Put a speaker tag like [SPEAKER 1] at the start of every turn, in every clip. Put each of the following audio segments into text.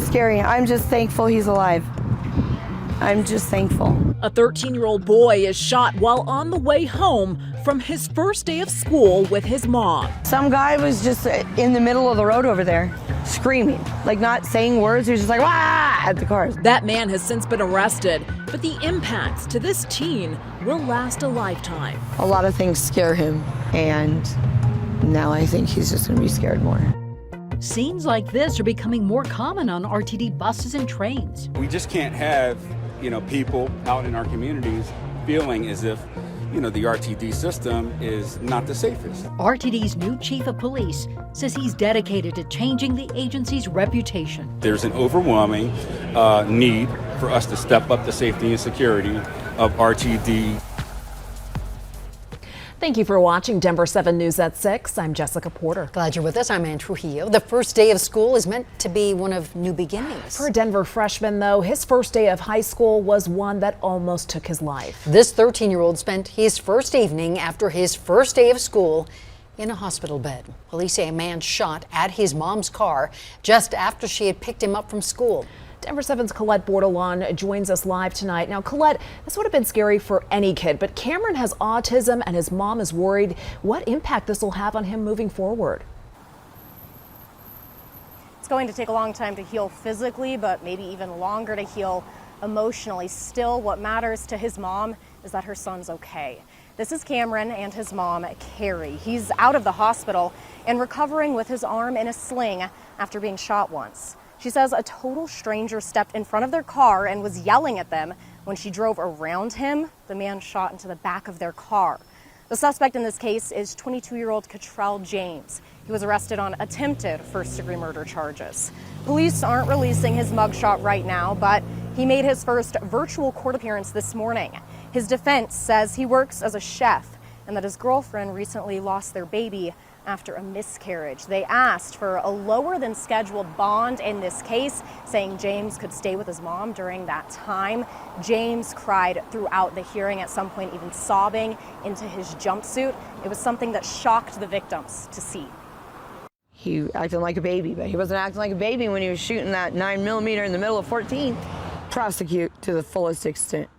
[SPEAKER 1] scary. I'm just thankful he's alive. I'm just thankful.
[SPEAKER 2] A 13-year-old boy is shot while on the way home from his first day of school with his mom.
[SPEAKER 1] Some guy was just in the middle of the road over there, screaming, like not saying words. He was just like, "Wah!" at the cars.
[SPEAKER 2] That man has since been arrested, but the impacts to this teen will last a lifetime.
[SPEAKER 1] A lot of things scare him, and now I think he's just gonna be scared more.
[SPEAKER 3] Scenes like this are becoming more common on RTD buses and trains.
[SPEAKER 4] We just can't have, people out in our communities feeling as if, the RTD system is not the safest.
[SPEAKER 3] RTD's new chief of police says he's dedicated to changing the agency's reputation.
[SPEAKER 4] There's an overwhelming need for us to step up the safety and security of RTD.
[SPEAKER 2] Thank you for watching Denver 7 News at 6. I'm Jessica Porter.
[SPEAKER 5] Glad you're with us. I'm Ann Trujillo. The first day of school is meant to be one of new beginnings.
[SPEAKER 2] For a Denver freshman, though, his first day of high school was one that almost took his life.
[SPEAKER 5] This 13-year-old spent his first evening after his first day of school in a hospital bed. Police say a man shot at his mom's car just after she had picked him up from school.
[SPEAKER 2] Denver 7's Colette Bordelon joins us live tonight. Now, Colette, this would have been scary for any kid, but Cameron has autism and his mom is worried what impact this will have on him moving forward.
[SPEAKER 6] It's going to take a long time to heal physically, but maybe even longer to heal emotionally. Still, what matters to his mom is that her son's okay. This is Cameron and his mom, Carrie. He's out of the hospital and recovering with his arm in a sling after being shot once. She says a total stranger stepped in front of their car and was yelling at them. When she drove around him, the man shot into the back of their car. The suspect in this case is 22-year-old Fitzgerald James. He was arrested on attempted first-degree murder charges. Police aren't releasing his mugshot right now, but he made his first virtual court appearance this morning. His defense says he works as a chef and that his girlfriend recently lost their baby after a miscarriage. They asked for a lower than scheduled bond in this case, saying James could stay with his mom during that time. James cried throughout the hearing, at some point even sobbing into his jumpsuit. It was something that shocked the victims to see.
[SPEAKER 1] He acting like a baby, but he wasn't acting like a baby when he was shooting that 9mm in the middle of 14. Prosecute to the fullest extent.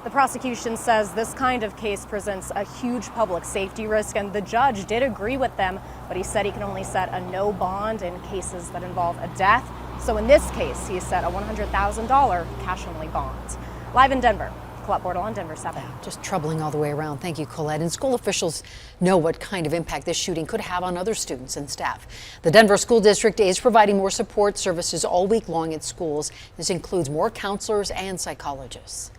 [SPEAKER 6] The prosecution says this kind of case presents a huge public safety risk, and the judge did agree with them, but he said he can only set a no bond in cases that involve a death. So in this case, he set a $100,000 cash-only bond. Live in Denver, Colette Bordelon, Denver 7.
[SPEAKER 5] Just troubling all the way around. Thank you, Colette. And school officials know what kind of impact this shooting could have on other students and staff. The Denver School District is providing more support services all week long at schools. This includes more counselors and psychologists.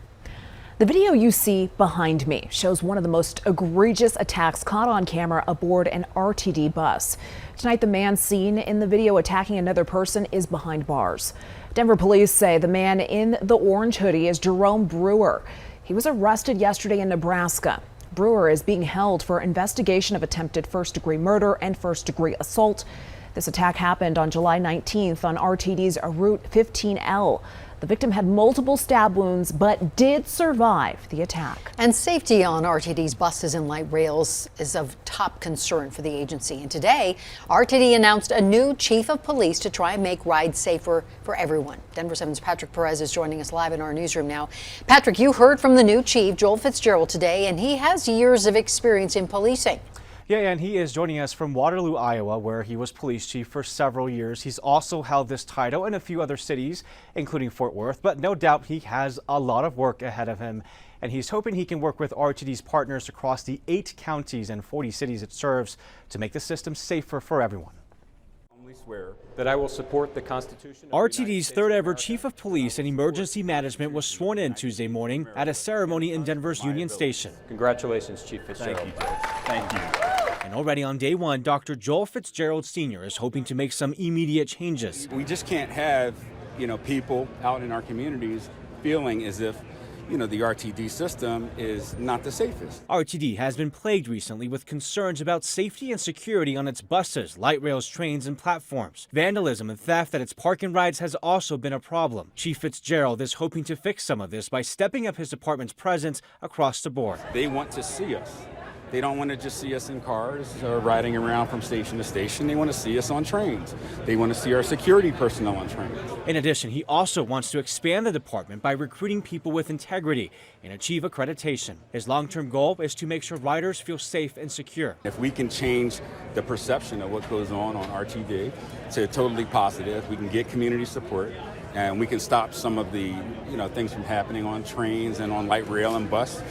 [SPEAKER 2] The video you see behind me shows one of the most egregious attacks caught on camera aboard an RTD bus. Tonight, the man seen in the video attacking another person is behind bars. Denver police say the man in the orange hoodie is Jerome Brewer. He was arrested yesterday in Nebraska. Brewer is being held for investigation of attempted first-degree murder and first-degree assault. This attack happened on July 19th on RTD's Route 15L. The victim had multiple stab wounds but did survive the attack.
[SPEAKER 5] And safety on RTD's buses and light rails is of top concern for the agency. And today, RTD announced a new chief of police to try and make rides safer for everyone. Denver 7's Patrick Perez is joining us live in our newsroom now. Patrick, you heard from the new chief, Joel Fitzgerald, today, and he has years of experience in policing.
[SPEAKER 7] Yeah, and he is joining us from Waterloo, Iowa, where he was police chief for several years. He's also held this title in a few other cities, including Fort Worth, but no doubt he has a lot of work ahead of him. And he's hoping he can work with RTD's partners across the 8 counties and 40 cities it serves to make the system safer for everyone.
[SPEAKER 8] Swear that I will support the Constitution.
[SPEAKER 7] RTD's third ever chief of police and emergency management was sworn in Tuesday morning at a ceremony in Denver's Union Station.
[SPEAKER 8] Congratulations, Chief Fitzgerald.
[SPEAKER 7] Thank you, Judge. Thank you. And already on day one, Dr. Joel Fitzgerald Sr. is hoping to make some immediate changes.
[SPEAKER 4] We just can't have, people out in our communities feeling as if, the RTD system is not the safest.
[SPEAKER 7] RTD has been plagued recently with concerns about safety and security on its buses, light rails, trains, and platforms. Vandalism and theft at its park and rides has also been a problem. Chief Fitzgerald is hoping to fix some of this by stepping up his department's presence across the board.
[SPEAKER 4] They want to see us They don't want to just see us in cars or riding around from station to station. They want to see us on trains. They want to see our security personnel on trains.
[SPEAKER 7] In addition, he also wants to expand the department by recruiting people with integrity and achieve accreditation. His long-term goal is to make sure riders feel safe and secure.
[SPEAKER 4] If we can change the perception of what goes on RTD to totally positive, we can get community support, and we can stop some of the things from happening on trains and on light rail and bus.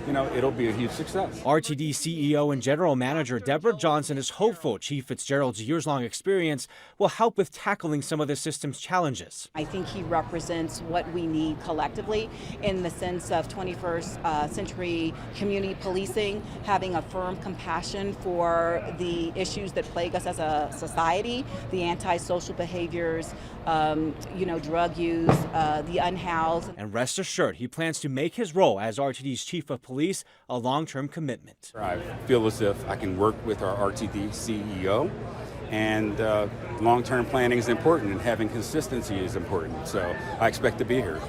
[SPEAKER 4] It'll be a huge success.
[SPEAKER 7] RTD CEO and General Manager Deborah Johnson is hopeful Chief Fitzgerald's years-long experience will help with tackling some of the system's challenges.
[SPEAKER 9] I think he represents what we need collectively in the sense of 21st century community policing, having a firm compassion for the issues that plague us as a society, the antisocial behaviors, drug use, the unhoused.
[SPEAKER 7] And rest assured, he plans to make his role as RTD's Chief of Police a long-term commitment.
[SPEAKER 4] I feel as if I can work with our RTD CEO, and long-term planning is important, and having consistency is important. So I expect to be here.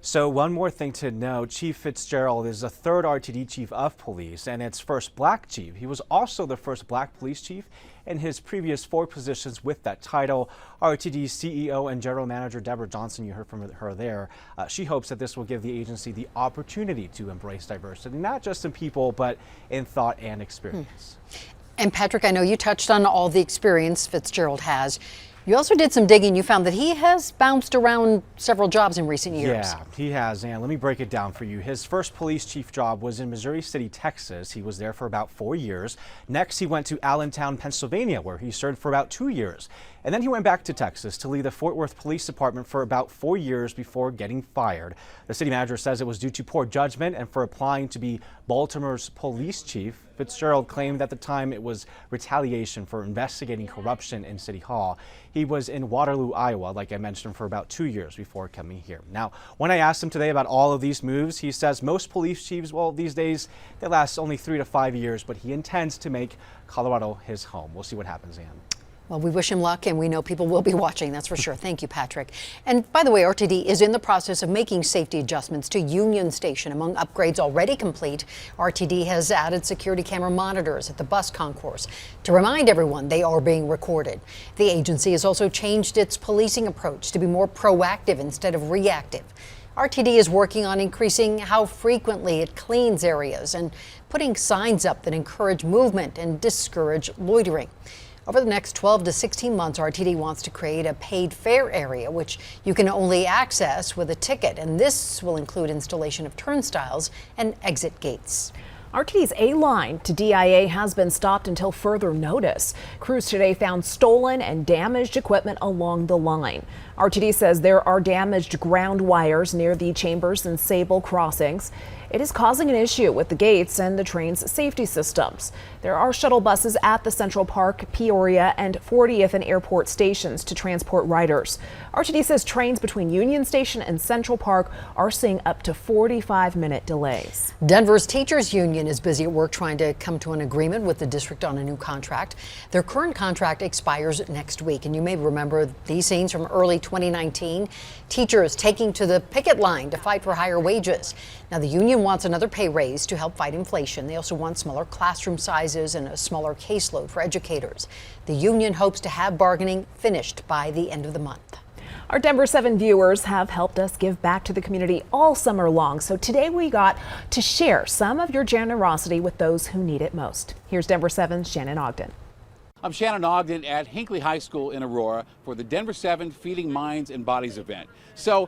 [SPEAKER 7] So one more thing to know, Chief Fitzgerald is the third RTD Chief of Police and its first black chief. He was also the first black police chief in his previous 4 positions with that title. RTD CEO and General Manager Deborah Johnson, you heard from her there. She hopes that this will give the agency the opportunity to embrace diversity, not just in people, but in thought and experience.
[SPEAKER 5] And Patrick, I know you touched on all the experience Fitzgerald has. You also did some digging. You found that he has bounced around several jobs in recent years.
[SPEAKER 7] Yeah, he has, and let me break it down for you. His first police chief job was in Missouri City, Texas. He was there for about 4 years. Next, he went to Allentown, Pennsylvania, where he served for about 2 years. And then he went back to Texas to lead the Fort Worth Police Department for about 4 years before getting fired. The city manager says it was due to poor judgment and for applying to be Baltimore's police chief. Fitzgerald claimed at the time it was retaliation for investigating corruption in City Hall. He was in Waterloo, Iowa, like I mentioned, for about 2 years before coming here. Now, when I asked him today about all of these moves, he says most police chiefs, well, these days, they last only 3 to 5 years, but he intends to make Colorado his home. We'll see what happens, Ann.
[SPEAKER 5] Well, we wish him luck, and we know people will be watching, that's for sure. Thank you, Patrick. And by the way, RTD is in the process of making safety adjustments to Union Station. Among upgrades already complete, RTD has added security camera monitors at the bus concourse to remind everyone they are being recorded. The agency has also changed its policing approach to be more proactive instead of reactive. RTD is working on increasing how frequently it cleans areas and putting signs up that encourage movement and discourage loitering. Over the next 12 to 16 months, RTD wants to create a paid fare area, which you can only access with a ticket. And this will include installation of turnstiles and exit gates.
[SPEAKER 2] RTD's A line to DIA has been stopped until further notice. Crews today found stolen and damaged equipment along the line. RTD says there are damaged ground wires near the Chambers and Sable crossings. It is causing an issue with the gates and the train's safety systems. There are shuttle buses at the Central Park, Peoria, and 40th and Airport stations to transport riders. RTD says trains between Union Station and Central Park are seeing up to 45-minute delays.
[SPEAKER 5] Denver's teachers union is busy at work trying to come to an agreement with the district on a new contract. Their current contract expires next week, and you may remember these scenes from early 2019. Teachers taking to the picket line to fight for higher wages. Now, the union wants another pay raise to help fight inflation. They also want smaller classroom sizes and a smaller caseload for educators. The union hopes to have bargaining finished by the end of the month.
[SPEAKER 2] Our Denver 7 viewers have helped us give back to the community all summer long. So today we got to share some of your generosity with those who need it most. Here's Denver 7's Shannon Ogden.
[SPEAKER 10] I'm Shannon Ogden at Hinckley High School in Aurora for the Denver 7 Feeding Minds and Bodies event. So,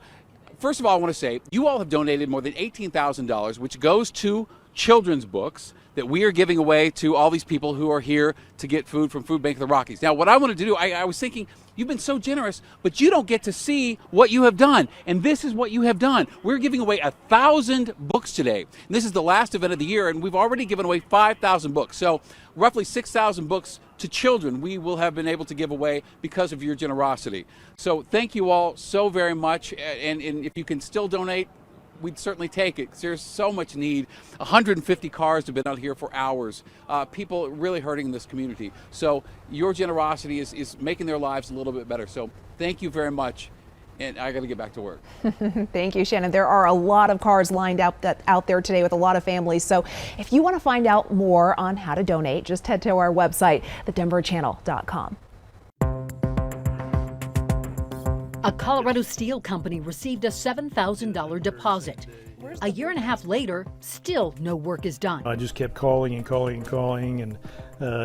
[SPEAKER 10] first of all, I want to say you all have donated more than $18,000, which goes to children's books that we are giving away to all these people who are here to get food from Food Bank of the Rockies. Now, what I wanted to do, I was thinking, you've been so generous, but you don't get to see what you have done. And this is what you have done. We're giving away 1,000 books today. And this is the last event of the year, and we've already given away 5,000 books. So roughly 6,000 books to children we will have been able to give away because of your generosity. So thank you all so very much. And if you can still donate, we'd certainly take it, because there's so much need. 150 cars have been out here for hours. People really hurting in this community. So your generosity is making their lives a little bit better. So thank you very much. and I got to get back to work.
[SPEAKER 2] Thank you, Shannon. There are a lot of cars lined up out there today with a lot of families. So if you want to find out more on how to donate, just head to our website, thedenverchannel.com.
[SPEAKER 3] A Colorado steel company received a $7,000 deposit. A year and a half later, still no work is done.
[SPEAKER 11] I just kept calling and calling and calling, and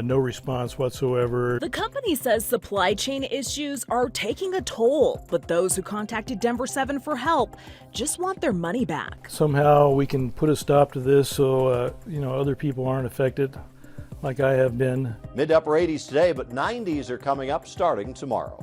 [SPEAKER 11] no response whatsoever.
[SPEAKER 12] The company says supply chain issues are taking a toll, but those who contacted Denver 7 for help just want their money back.
[SPEAKER 11] Somehow we can put a stop to this so other people aren't affected like I have been.
[SPEAKER 13] Mid to upper 80s today, but 90s are coming up starting tomorrow.